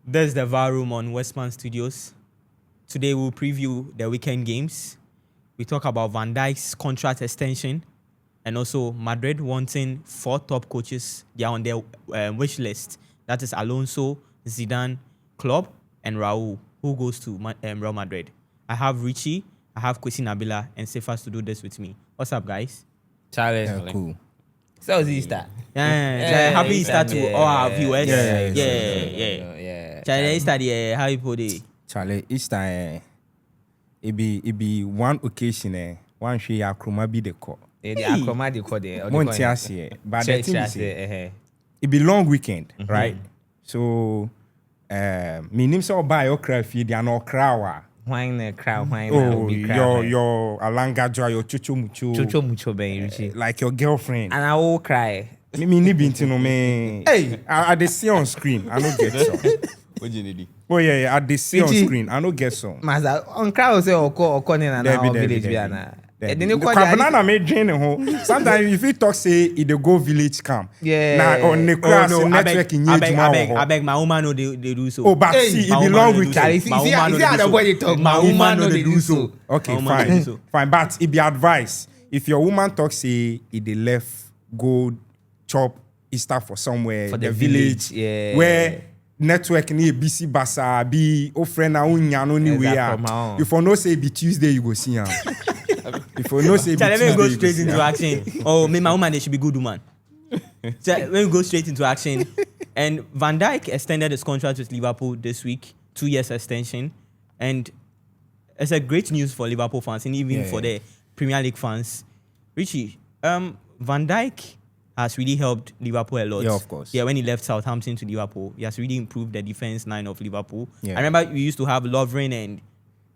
There's the VAR room on Westman Studios. Today we'll preview the weekend games. We talk about Van Dijk's contract extension and also Madrid wanting 4 top coaches. They are on their wish list. That is Alonso, Zidane, Klopp, and Raul, who goes to Real Madrid. I have Richie, I have Kwesi Nabila, and Cephas to do this with me. What's up, guys? Charlie. Cool. So it's Easter. Happy Easter to all our viewers. Yeah. Charlie, Easter, how you put it? Charlie, Easter, it be one occasion, one she akroma be the call. The akroma the call there. Montias, but the thing is, it be long weekend, right? So, me name so buy your craft feed, they are not crower. Wine the crowd, wine. Oh, your alanga joy, your chucho mucho, baby. like your girlfriend. And I will cry. Me ni binti no me. Hey, I dey see on screen. I no get some. What you need? Oh yeah, I dey see on screen. I no get some. Masa on crowd say oko na village bi ana. Banana me drain home. Sometimes if you talk say it dey go village camp. Yeah. Now on the class network in I beg my woman no they do so. Oh, but see, it be long weekend. See how the boy talk. My woman no they do so. Okay, fine. But it be advice. If your woman talk say it dey left go chop Easter for somewhere For the village, yeah. where network ni BC Basa be o friend na unya no ni we are. If you no say be Tuesday you go see am. If you no say be Let Tuesday me go you straight into action. Oh, me my woman they should be good woman. Let me go straight into action. And Van Dijk extended his contract with Liverpool this week, 2 years extension, and it's a great news for Liverpool fans and even for the Premier League fans. Richie, Van Dijk has really helped Liverpool a lot. Yeah, of course. Yeah, when he left Southampton to Liverpool, he has really improved the defense line of Liverpool. Yeah. I remember we used to have Lovren and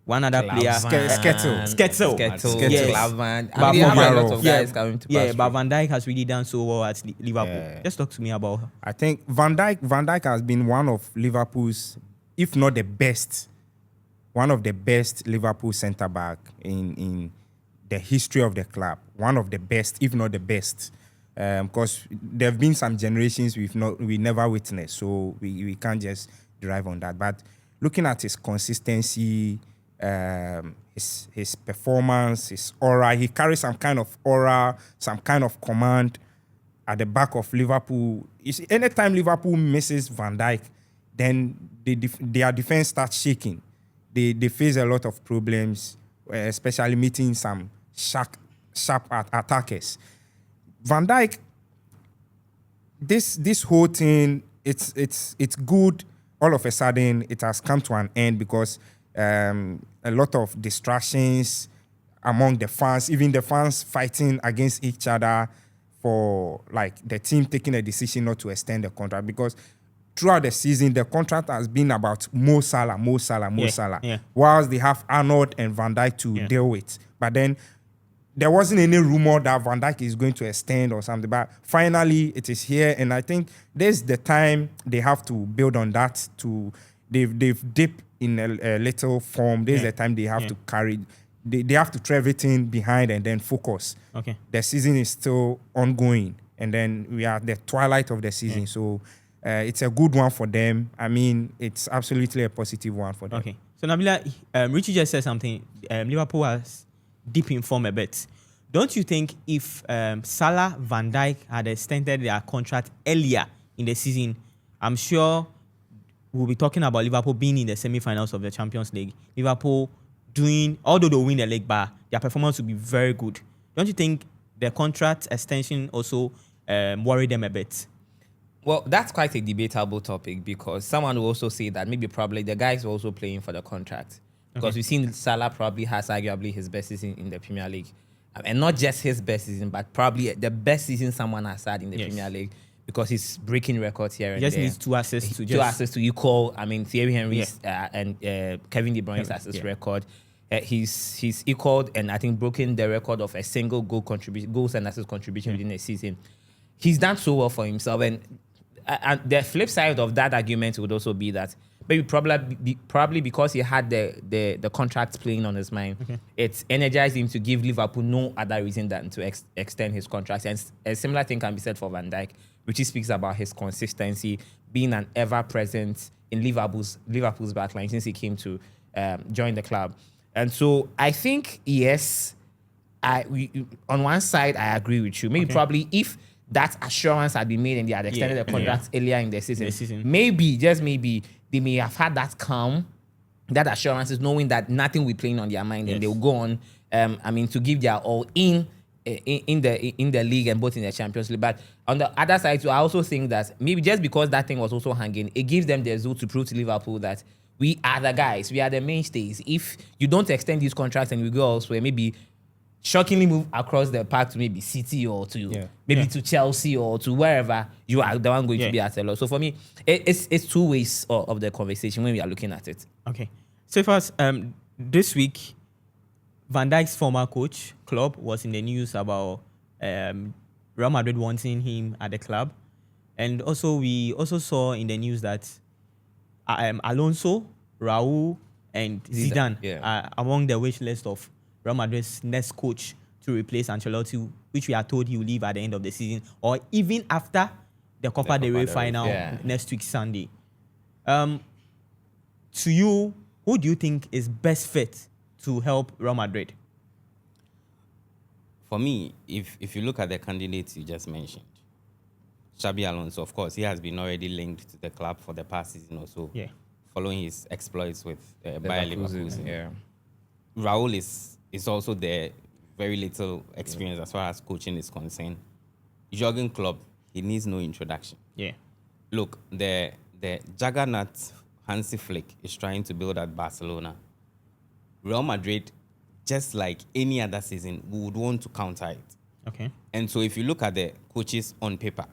one other player. Sketzel. Yes. I mean, have a lot of guys coming to pass. But Van Dijk has really done so well at Liverpool. Just talk to me about her. I think Van Dijk has been one of Liverpool's, if not the best, one of the best Liverpool centre back in the history of the club. One of the best, if not the best. Because there have been some generations we never witnessed, so we can't just derive on that. But looking at his consistency, his performance, his aura, he carries some kind of aura, some kind of command at the back of Liverpool. You see, anytime Liverpool misses Van Dijk, then their defense starts shaking. They face a lot of problems, especially meeting some sharp attackers. Van Dijk, this whole thing, it's good. All of a sudden, it has come to an end because a lot of distractions among the fans, even the fans fighting against each other for like the team taking a decision not to extend the contract, because throughout the season, the contract has been about Mo Salah. Yeah. Whilst they have Arnold and Van Dijk to deal with. But then there wasn't any rumor that Van Dijk is going to extend or something, but finally it is here, and I think this is the time they have to build on that. They've dipped in a little form. This is the time they have to carry. They have to throw everything behind and then focus. Okay. The season is still ongoing, and then we are at the twilight of the season, so it's a good one for them. I mean, it's absolutely a positive one for them. Okay. So Nabila, Richie just said something. Liverpool has deep in form a bit. Don't you think if Salah, Van Dijk had extended their contract earlier in the season, I'm sure we'll be talking about Liverpool being in the semi-finals of the Champions League. Liverpool although they'll win the league, but their performance will be very good. Don't you think the contract extension also worried them a bit? Well, that's quite a debatable topic, because someone will also say that probably the guys were also playing for the contract. Because we've seen Salah probably has arguably his best season in the Premier League. And not just his best season, but probably the best season someone has had in the Premier League, because he's breaking records here and there. He just needs 2 assists to two assists to equal, Thierry Henry's and Kevin De Bruyne's assist record. He's equaled and I think broken the record of a single goals and assist contribution within a season. He's done so well for himself. And the flip side of that argument would also be that maybe probably because he had the contract playing on his mind, it's energized him to give Liverpool no other reason than to extend his contract. And a similar thing can be said for Van Dijk, which he speaks about his consistency, been an ever-present in Liverpool's backline since he came to join the club. And so I think, yes, on one side, I agree with you. Maybe probably if that assurance had been made and they had extended the contract earlier in the season, maybe, just maybe, they may have had that calm, that assurance is knowing that nothing will be playing on their mind and they'll go on, to give their all in the league and both in the Champions League. But on the other side, too, I also think that maybe just because that thing was also hanging, it gives them the zeal to prove to Liverpool that we are the guys, we are the mainstays. If you don't extend these contracts and we go elsewhere, maybe shockingly move across the park to maybe City or to to Chelsea or to wherever, you are the one going to be at a loss. So for me, it's two ways of the conversation when we are looking at it. Okay. So first, this week, Van Dijk's former coach, Klopp, was in the news about Real Madrid wanting him at the club. And also, we also saw in the news that Alonso, Raul, and Zidane are among the wish list of Real Madrid's next coach to replace Ancelotti, which we are told he will leave at the end of the season, or even after the Copa del Rey final next week, Sunday. To you, who do you think is best fit to help Real Madrid? For me, if you look at the candidates you just mentioned, Xabi Alonso, of course, he has been already linked to the club for the past season or so, following his exploits with Bayer Leverkusen. Yeah. Raul is also there, very little experience as far as coaching is concerned. Jurgen Klopp, he needs no introduction. Yeah. Look, the juggernaut Hansi Flick is trying to build at Barcelona. Real Madrid, just like any other season, would want to counter it. Okay. And so if you look at the coaches on paper,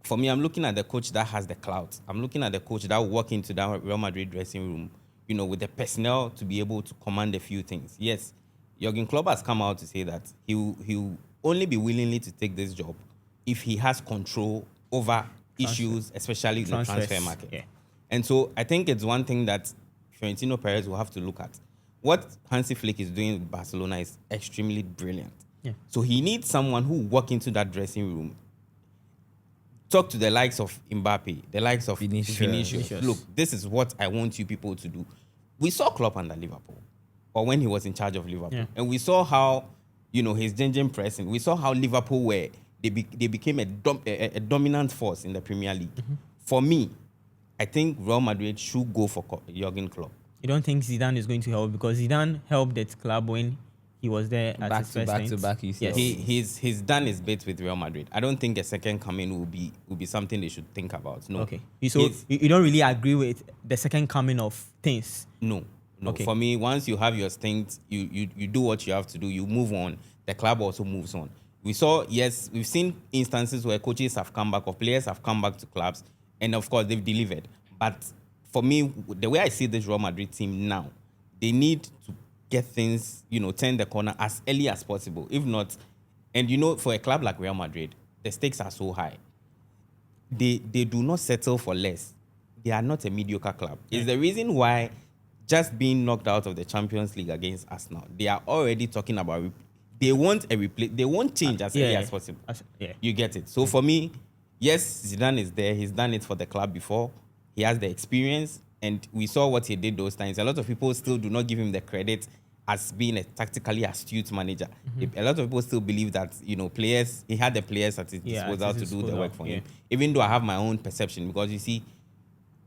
for me, I'm looking at the coach that has the clout. I'm looking at the coach that will walk into that Real Madrid dressing room, with the personnel to be able to command a few things. Yes, Jurgen Klopp has come out to say that he'll only be willingly to take this job if he has control over issues, especially in the transfer market. Yeah. And so I think it's one thing that Florentino Perez will have to look at. What Hansi Flick is doing with Barcelona is extremely brilliant. Yeah. So he needs someone who will walk into that dressing room, talk to the likes of Mbappe, the likes of Vinicius. Look, this is what I want you people to do. We saw Klopp under Liverpool, or when he was in charge of Liverpool, and we saw how, his genuine pressing. We saw how Liverpool they became a dominant force in the Premier League. For me, I think Real Madrid should go for Jurgen Klopp. You don't think Zidane is going to help? Because Zidane helped that club when he was there at his first back to back. Yes. He's done his bit with Real Madrid. I don't think a second coming will be something they should think about. No. Okay. So you don't really agree with the second coming of things? No. Okay. For me, once you have your stints, you do what you have to do. You move on. The club also moves on. We've seen instances where coaches have come back or players have come back to clubs, and of course they've delivered. But for me, the way I see this Real Madrid team now, they need to get things, turn the corner as early as possible. If not, and for a club like Real Madrid, the stakes are so high. They do not settle for less. They are not a mediocre club. It's the reason why just being knocked out of the Champions League against Arsenal, they are already talking about they want a replay. They want change as early as possible. You get it. So for me, yes, Zidane is there. He's done it for the club before. He has the experience, and we saw what he did those times. A lot of people still do not give him the credit as being a tactically astute manager. A lot of people still believe that, players, he had the players at his disposal to do the work for him. Even though I have my own perception, because you see,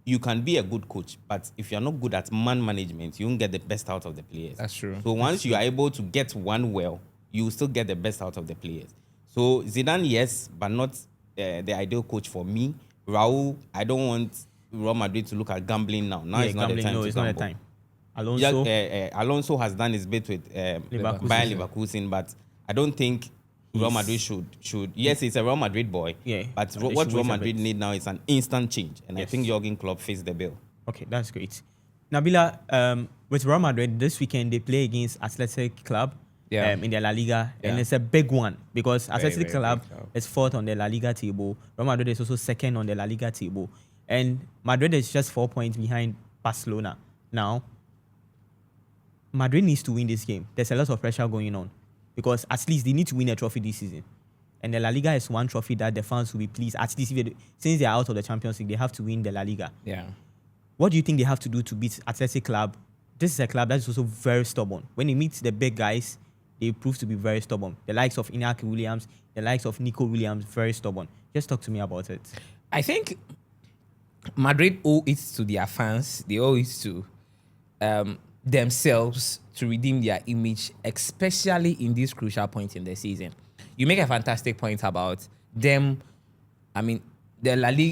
you can be a good coach, but if you're not good at man management, you won't get the best out of the players. That's true. So once you are able to get one well, you will still get the best out of the players. So Zidane, yes, but not the ideal coach for me. Raul, I don't want Real Madrid to look at gambling now. Now it's not the time to gamble. Not the time. Alonso, Alonso has done his bit with Bayer Leverkusen, but I don't think Real Madrid should. Yes, he's a Real Madrid boy. Yeah, but what Real Madrid need now is an instant change, and I think Jurgen Klopp fits the bill. Okay, that's great. Nabila, with Real Madrid this weekend they play against Athletic Club in the La Liga, and it's a big one because Athletic Club is fourth on the La Liga table. Real Madrid is also second on the La Liga table, and Madrid is just 4 points behind Barcelona now. Madrid needs to win this game. There's a lot of pressure going on because at least they need to win a trophy this season. And the La Liga is one trophy that the fans will be pleased. At least since they are out of the Champions League, they have to win the La Liga. Yeah. What do you think they have to do to beat Athletic Club? This is a club that's also very stubborn. When they meet the big guys, they prove to be very stubborn. The likes of Iñaki Williams, the likes of Nico Williams, very stubborn. Just talk to me about it. I think Madrid owe it to their fans. They owe it to themselves to redeem their image, especially in this crucial point in the season. You make a fantastic point about them. I mean,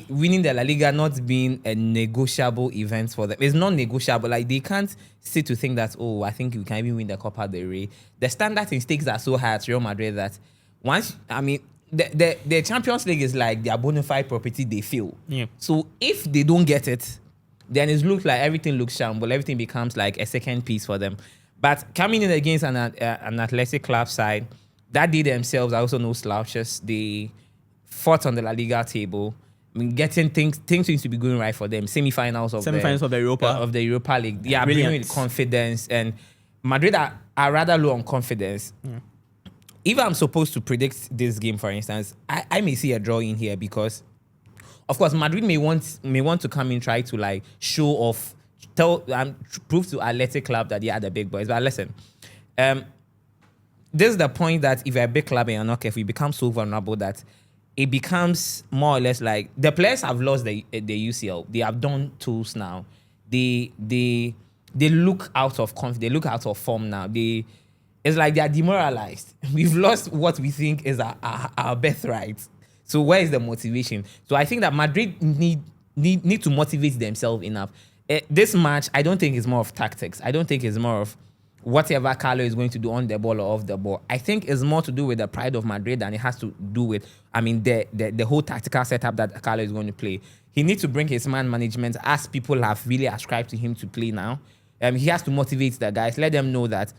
winning the La Liga not being a negotiable event for them. It's not negotiable. Like, they can't sit to think that, oh, I think we can even win the Copa del Rey. The standards and stakes are so high at Real Madrid that once, I mean, the Champions League is like their bona fide property they feel. Yeah. So if they don't get it, then it looks like everything looks shamble. Everything becomes like a second piece for them. But coming in against an athletic club side, that day themselves are also no slouches. They fought on the La Liga table. I mean, getting things seems to be going right for them. Semi-finals of the Europa League. They are brilliant with confidence, and Madrid are rather low on confidence. Yeah. If I'm supposed to predict this game, for instance, I may see a draw in here because, of course, Madrid may want to come in, try to like show off, prove to Athletic Club that they are the big boys. But listen, this is the point that if you're a big club and you're not careful, you become so vulnerable that it becomes more or less like the players have lost the UCL. They have done tools now. They look out of confidence. They look out of form now. It's like they are demoralized. We've lost what we think is our birthright. So where is the motivation? So I think that Madrid need to motivate themselves enough. This match, I don't think it's more of tactics. I don't think it's more of whatever Carlo is going to do on the ball or off the ball. I think it's more to do with the pride of Madrid than it has to do with, I mean, the whole tactical setup that Carlo is going to play. He needs to bring his man management as people have really ascribed to him to play now. He has to motivate the guys, let them know that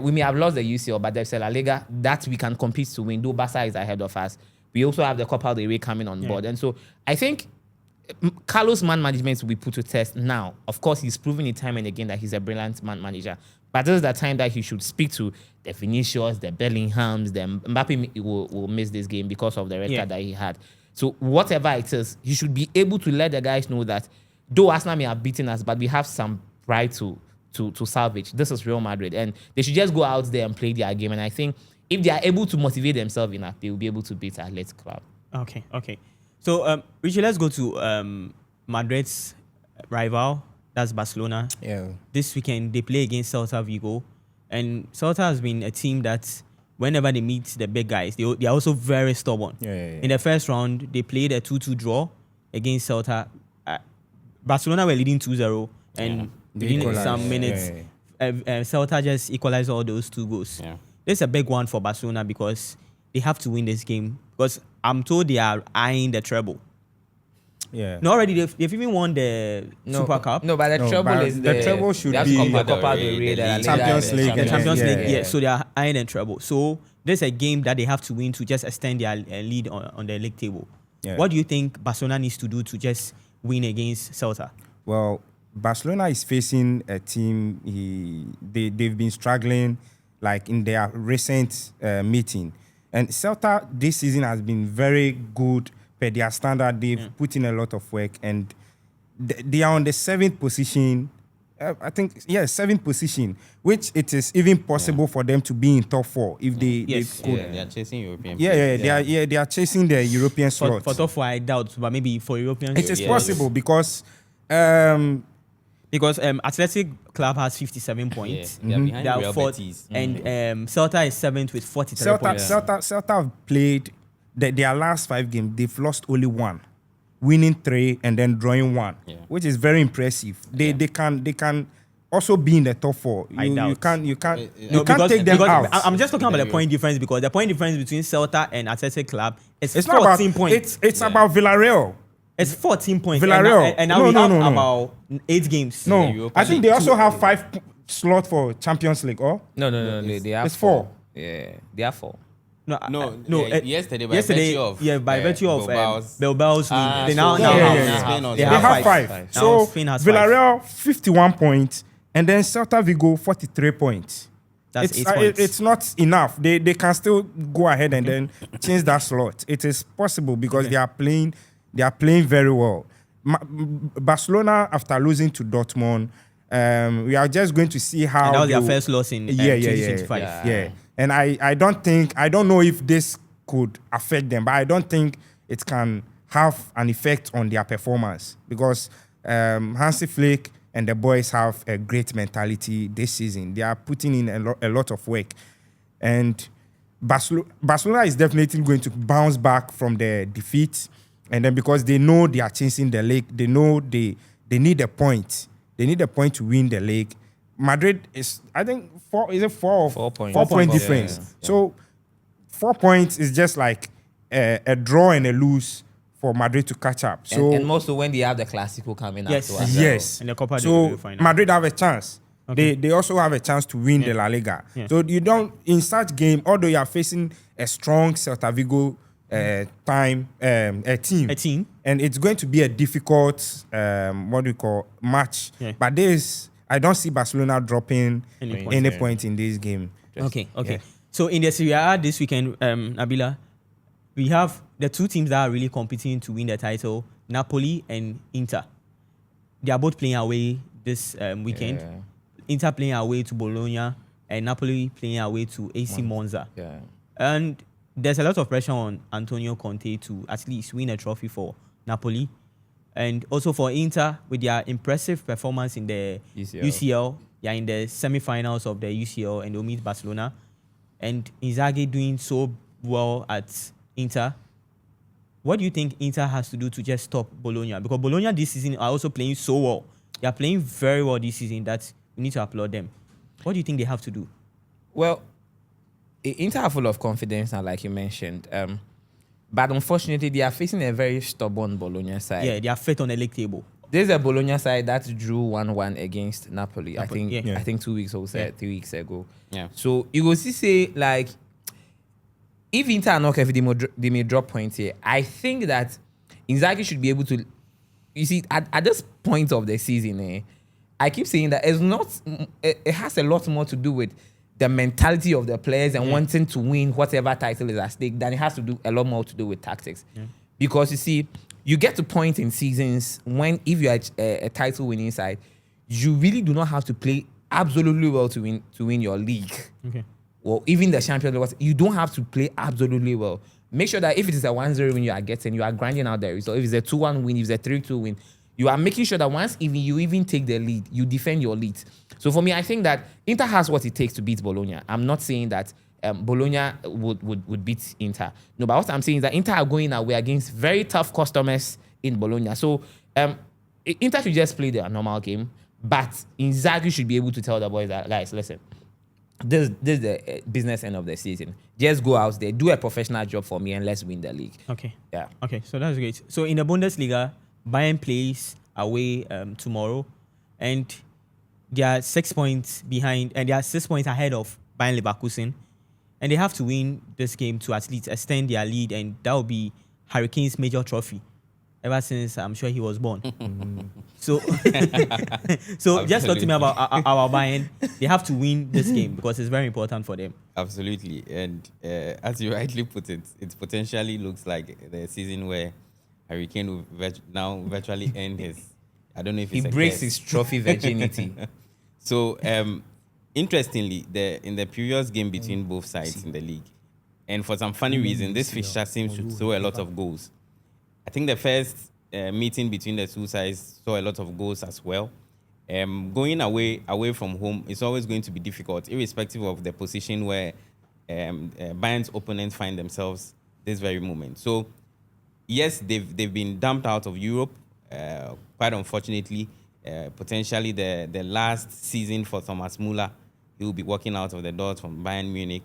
we may have lost the UCL, but there's a La Liga that we can compete to win. Though Barca is ahead of us. We also have the Copa del Rey coming on board. And so I think Carlos' man management will be put to test now. Of course, he's proven it time and again that he's a brilliant man manager. But this is the time that he should speak to the Vinicius, the Bellinghams, the Mbappe will miss this game because of the red card that he had. So whatever it is, he should be able to let the guys know that though Arsenal may have beaten us, but we have some pride to salvage. This is Real Madrid. And they should just go out there and play their game. And I think if they are able to motivate themselves enough, they will be able to beat Athletic Club. Okay. So, Richie, let's go to Madrid's rival. That's Barcelona. Yeah. This weekend, they play against Celta Vigo. And Celta has been a team that whenever they meet the big guys, they are also very stubborn. Yeah. In the first round, they played a 2-2 draw against Celta. Barcelona were leading 2-0. And within some minutes, Celta just equalized all those 2 goals. Yeah. This is a big one for Barcelona because they have to win this game. Because I'm told they are eyeing the treble. Yeah. No, already they've even won the Super Cup. No, but the treble is the treble should be the Copa del Rey, the Champions League. The Champions League, yeah. So they are eyeing the treble. So there's a game that they have to win to just extend their lead on the league table. Yeah. What do you think Barcelona needs to do to just win against Celta? Well, Barcelona is facing a team. They've been struggling, like in their recent meeting, and Celta this season has been very good per their standard. They've put in a lot of work, and they are on the 7th position. I think, 7th position, which it is even possible for them to be in top 4 if they could. Yeah, they are chasing European. They are chasing the European slot. For top 4, I doubt, but maybe for European. It is possible because Athletic Club has 57 points. Yeah, they are behind Real fourth, Betis. And Celta is 7th with 43 points. Celta have played their last 5 games. They've lost only 1, winning 3 and then drawing 1, which is very impressive. They can also be in the top 4. You can't take them out. I'm just talking about the point difference because the point difference between Celta and Athletic Club is it's 14 points. It's about Villarreal. It's 14 points. Villarreal. And now we have about 8 games. No, I think they also have 5 slot for Champions League. Oh no. They have it's 4. Yeah, they have 4. Yesterday, by virtue of Bilbao's win, they now have 5. So Spain has Villarreal 51 points, and then Celta Vigo 43 points. That's 8 points. It's not enough. They can still go ahead and then change that slot. It is possible because they are playing very well. Barcelona, after losing to Dortmund, we are just going to see how And that was their first loss in 2025. Yeah. And I don't know if this could affect them, but I don't think it can have an effect on their performance because Hansi Flick and the boys have a great mentality this season. They are putting in a lot of work. And Barcelona is definitely going to bounce back from the defeat. And then because they know they are chasing the league, they know they need a point. They need a point to win the league. Madrid is, I think, 4 points. 4 point difference. Yeah. So 4 points is just like a draw and a lose for Madrid to catch up. So and most of when they have the Clasico coming Yes. up to us. yes. And the Copa del So Rey final. Madrid have a chance. Okay. They also have a chance to win the La Liga. Yeah. So you don't, in such game, although you are facing a strong Celta Vigo a team, and it's going to be a difficult match. Yeah. But I don't see Barcelona dropping Any any point. point in this game. Okay. Yeah. So in the Serie A this weekend, Nabila, we have the two teams that are really competing to win the title, Napoli and Inter. They are both playing away this weekend. Yeah. Inter playing away to Bologna and Napoli playing away to AC Monza. Yeah. And there's a lot of pressure on Antonio Conte to at least win a trophy for Napoli. And also for Inter, with their impressive performance in the UCL, they are in the semi-finals of the UCL and they'll meet Barcelona. And Inzaghi doing so well at Inter. What do you think Inter has to do to just stop Bologna? Because Bologna this season are also playing so well. They are playing very well this season that we need to applaud them. What do you think they have to do? Well, Inter are full of confidence, and like you mentioned, but unfortunately, they are facing a very stubborn Bologna side. Yeah, they are fit on the league table. There's a Bologna side that drew 1-1 against Napoli. I think yeah. I think 2 weeks ago, 3 weeks ago. Yeah. So you go see say like if Inter are not careful, they may drop points here. I think that Inzaghi should be able to. You see, at this point of the season, I keep saying that it's not. It has a lot more to do with the mentality of the players and wanting to win whatever title is at stake than it has to do a lot more to do with tactics. Yeah. Because you see, you get to point in seasons when if you are a title winning side, you really do not have to play absolutely well to win your league. Okay. Or even the Champions League, you don't have to play absolutely well. Make sure that if it is a 1-0 win you are getting, you are grinding out the result. If it's a 2-1 win, if it's a 3-2 win, you are making sure that once you even take the lead, you defend your lead. So for me, I think that Inter has what it takes to beat Bologna. I'm not saying that Bologna would beat Inter. No, but what I'm saying is that Inter are going away against very tough customers in Bologna. So Inter should just play their normal game, but Inzaghi should be able to tell the boys that, guys, listen, this is the business end of the season. Just go out there, do a professional job for me, and let's win the league. Okay. Yeah. Okay, so that's great. So in the Bundesliga, Bayern plays away tomorrow, and they are 6 points behind, and they are 6 points ahead of Bayern Leverkusen, and they have to win this game to at least extend their lead, and that will be Harry Kane's major trophy ever since I'm sure he was born. So, so just talk to me about our Bayern. They have to win this game because it's very important for them. Absolutely. And as you rightly put it, it potentially looks like the season where Harry Kane will now virtually end his, I don't know if he it's breaks his trophy virginity. So, interestingly, in the previous game between both sides in the league, and for some funny reason, this fixture seems to throw a lot of goals. I think the first meeting between the two sides saw a lot of goals as well. Going away from home is always going to be difficult, irrespective of the position where Bayern's opponents find themselves this very moment. So, yes, they've been dumped out of Europe, quite unfortunately. Potentially the last season for Thomas Müller, he will be walking out of the doors from Bayern Munich,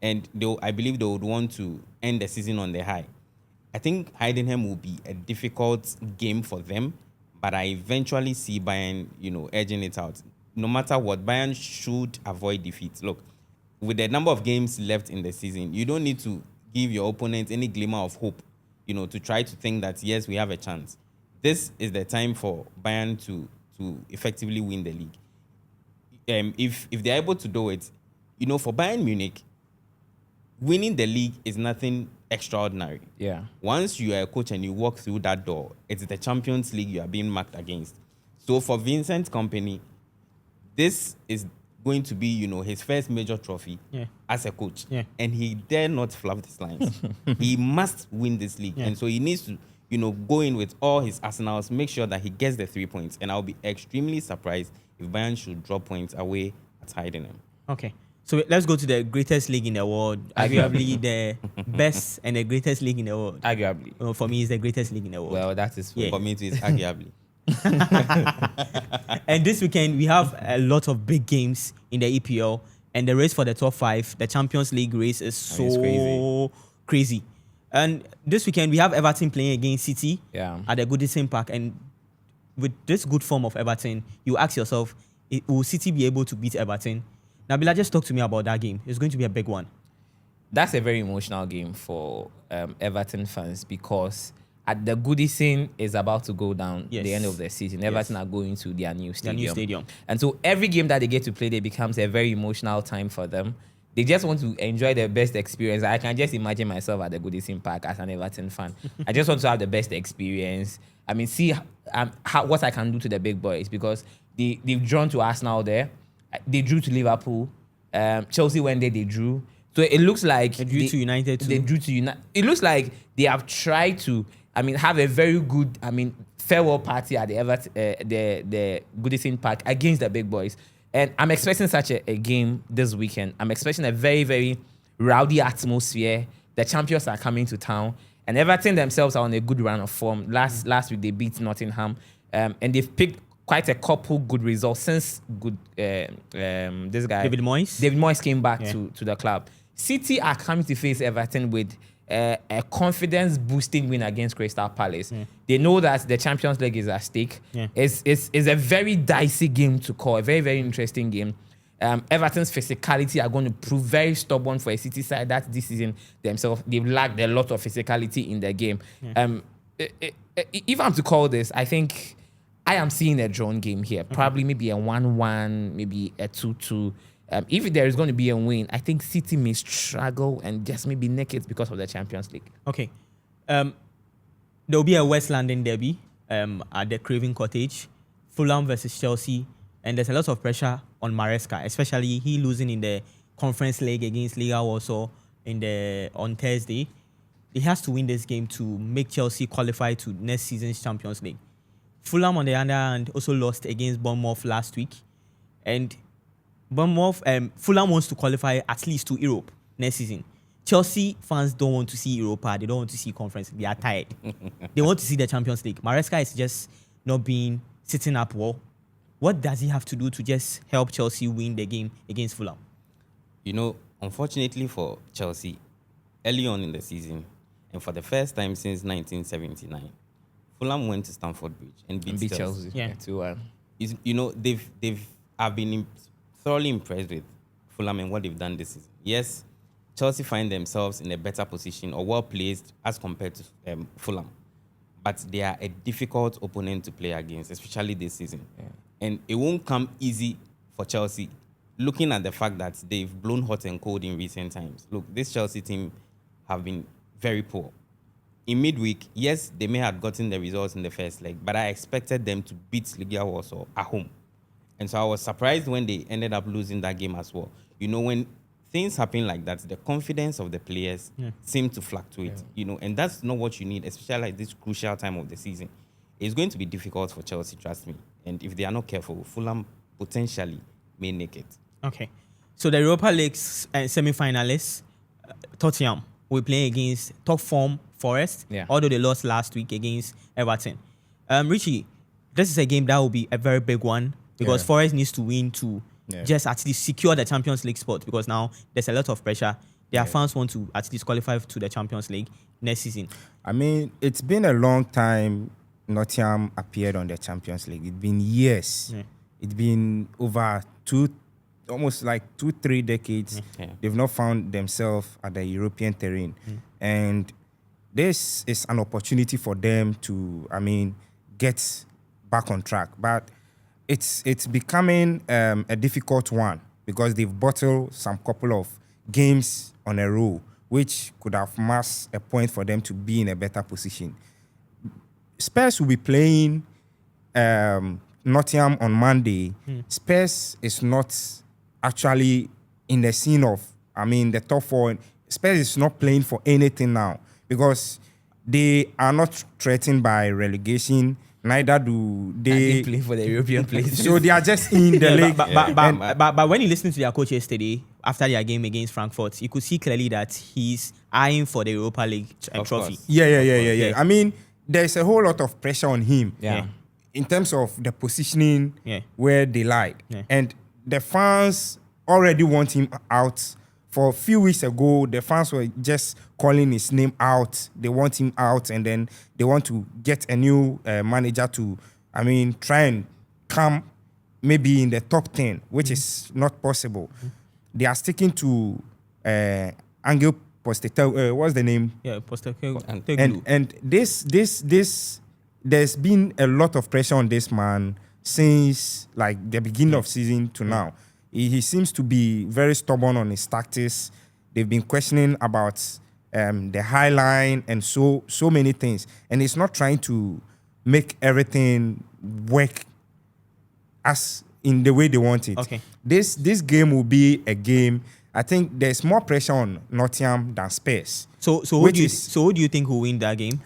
and I believe they would want to end the season on the high. I think Heidenheim will be a difficult game for them, but I eventually see Bayern, edging it out. No matter what, Bayern should avoid defeat. Look, with the number of games left in the season, you don't need to give your opponent any glimmer of hope, to try to think that, yes, we have a chance. This is the time for Bayern to effectively win the league. If they're able to do it, for Bayern Munich, winning the league is nothing extraordinary. Yeah. Once you are a coach and you walk through that door, it's the Champions League you are being marked against. So for Vincent's company, this is going to be, his first major trophy as a coach. Yeah. And he dare not fluff these lines. He must win this league. Yeah. And so he needs to, go in with all his arsenals, make sure that he gets the 3 points. And I'll be extremely surprised if Bayern should drop points away at Heidenheim. Okay. So let's go to the greatest league in the world. Arguably the best and the greatest league in the world. Arguably. For me, it's the greatest league in the world. Well, that is For me, it is arguably. And this weekend, we have a lot of big games in the EPL. And the race for the top 5, the Champions League race is so crazy. And this weekend, we have Everton playing against City at the Goodison Park. And with this good form of Everton, you ask yourself, will City be able to beat Everton? Nabila, just talk to me about that game. It's going to be a big one. That's a very emotional game for Everton fans because at the Goodison is about to go down the end of the season. Everton are going to their new stadium. And so every game that they get to play, there becomes a very emotional time for them. They just want to enjoy the best experience. I can just imagine myself at the Goodison Park as an Everton fan. I just want to have the best experience. I mean, see what I can do to the big boys because they've drawn to Arsenal there. They drew to Liverpool. Chelsea went there, they drew. So it looks like they drew to United too. They drew to United. It looks like they have tried to, have a very good, farewell party at the Goodison Park against the big boys. And I'm expecting such a game this weekend. I'm expecting a very, very rowdy atmosphere. The champions are coming to town. And Everton themselves are on a good run of form. Last week, they beat Nottingham. And they've picked quite a couple good results since this guy... David Moyes came back to the club. City are coming to face Everton with a confidence-boosting win against Crystal Palace. They know that the Champions League is at stake. It's a very dicey game to call, a very, very interesting game. Everton's physicality are going to prove very stubborn for a City side that this season themselves, they've lacked a lot of physicality in the game. If I'm to call this, I think I am seeing a drawn game here. Probably maybe a 1-1, maybe a 2-2. If there is going to be a win, I think City may struggle and just maybe nick it because of the Champions League. Okay. There will be a West London derby at the Craven Cottage. Fulham versus Chelsea. And there's a lot of pressure on Maresca, especially he losing in the Conference League against Liga Warsaw on Thursday. He has to win this game to make Chelsea qualify to next season's Champions League. Fulham, on the other hand, also lost against Bournemouth last week. And Fulham wants to qualify at least to Europe next season. Chelsea fans don't want to see Europa. They don't want to see Conference. They are tired. They want to see the Champions League. Maresca is just not sitting up well. What does he have to do to just help Chelsea win the game against Fulham? Unfortunately for Chelsea, early on in the season, and for the first time since 1979, Fulham went to Stamford Bridge and beat Chelsea. Yeah. I've been thoroughly impressed with Fulham and what they've done this season. Yes, Chelsea find themselves in a better position or well placed as compared to Fulham, but they are a difficult opponent to play against, especially this season. Yeah. And it won't come easy for Chelsea, looking at the fact that they've blown hot and cold in recent times. Look, this Chelsea team have been very poor. In midweek, yes, they may have gotten the results in the first leg, but I expected them to beat Legia Warsaw at home. And so I was surprised when they ended up losing that game as well. When things happen like that, the confidence of the players seem to fluctuate, and that's not what you need, especially at this crucial time of the season. It's going to be difficult for Chelsea, trust me. And if they are not careful, Fulham potentially may nick it. Okay. So the Europa League semi-finalists, Tottenham, will play against top form Forest, although they lost last week against Everton. Richie, this is a game that will be a very big one because Forest needs to win to just at least secure the Champions League spot because now there's a lot of pressure. Their fans want to at least qualify to the Champions League next season. It's been a long time Nottingham appeared on the Champions League. It's been years. Yeah. It's been over almost like 2-3 decades. Yeah. They've not found themselves at the European terrain. And this is an opportunity for them to, get back on track. But it's becoming a difficult one because they've bottled some couple of games on a row, which could have masked a point for them to be in a better position. Spurs will be playing Nottingham on Monday. Spurs is not actually in the scene of, the top four. Spurs is not playing for anything now because they are not threatened by relegation. Neither do They they. play for the European places. So they are just in the league. But when you listen to their coach yesterday after their game against Frankfurt, you could see clearly that he's eyeing for the Europa League Of trophy. course. Yeah. There's a whole lot of pressure on him. Yeah. In terms of the positioning Yeah. where they lie. Yeah. And the fans already want him out. For a few weeks ago, the fans were just calling his name out. They want him out, and then they want to get a new manager to, try and come maybe in the top 10, which is not possible. They are sticking to Angel Postecoglou. What's the name? Yeah, Postecoglou. And this there's been a lot of pressure on this man since like the beginning of season to now. He seems to be very stubborn on his tactics. They've been questioning about the high line and so many things, and he's not trying to make everything work as in the way they want it. Okay. This game will be a game. I think there's more pressure on Nottingham than Spurs. So who do you think will win that game?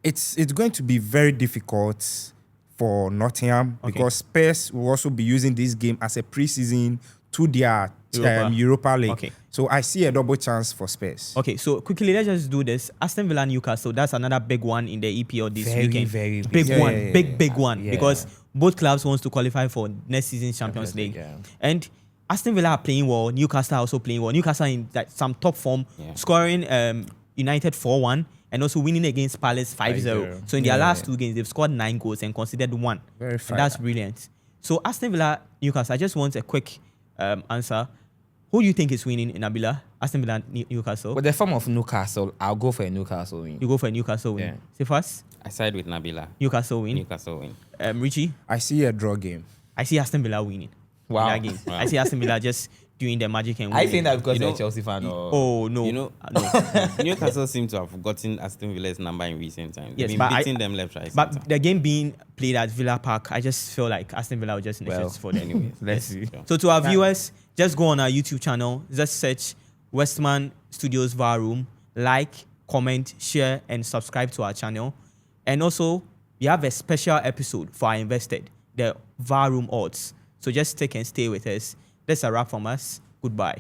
It's going to be very difficult for Nottingham because Spurs will also be using this game as a preseason to their Europa League. Okay. So I see a double chance for Spurs. Okay, so quickly, let's just do this. Aston Villa, Newcastle, that's another big one in the EPL this weekend. Very big big. one, Yeah. big one. Yeah. Because both clubs wants to qualify for next season's Champions League. yeah. And Aston Villa are playing well. Newcastle are also playing well. Newcastle in some top form, Yeah. scoring United 4-1 and also winning against Palace 5-0. 5-0. So in their last two games, they've scored 9 goals and conceded 1. Very And fine. that's brilliant. So Aston Villa, Newcastle, I just want a quick answer. Who do you think is winning in Nabila? Aston Villa, Newcastle? With the form of Newcastle, I'll go for a Newcastle win. You go for a Newcastle win. Yeah. Say first, I side with Nabila. Newcastle win. Newcastle win. Richie, I see a draw game. I see Aston Villa winning. Wow. In that game. Wow. I see Aston Villa just doing the magic and I winning. think that because You you're know- a Chelsea fan. Or Oh no, You know, no. Newcastle seem to have gotten Aston Villa's number in recent times. Yes, They've but been I- beating them left, right, But center. the game being played at Villa Park, I just feel like Aston Villa will just initiate for them. Anyways, let's see. So to our viewers, just go on our YouTube channel, just search Westman Studios VAR Room, like, comment, share, and subscribe to our channel. And also, we have a special episode for our invested, the VAR Room odds. So just stick and stay with us. That's a wrap from us. Goodbye.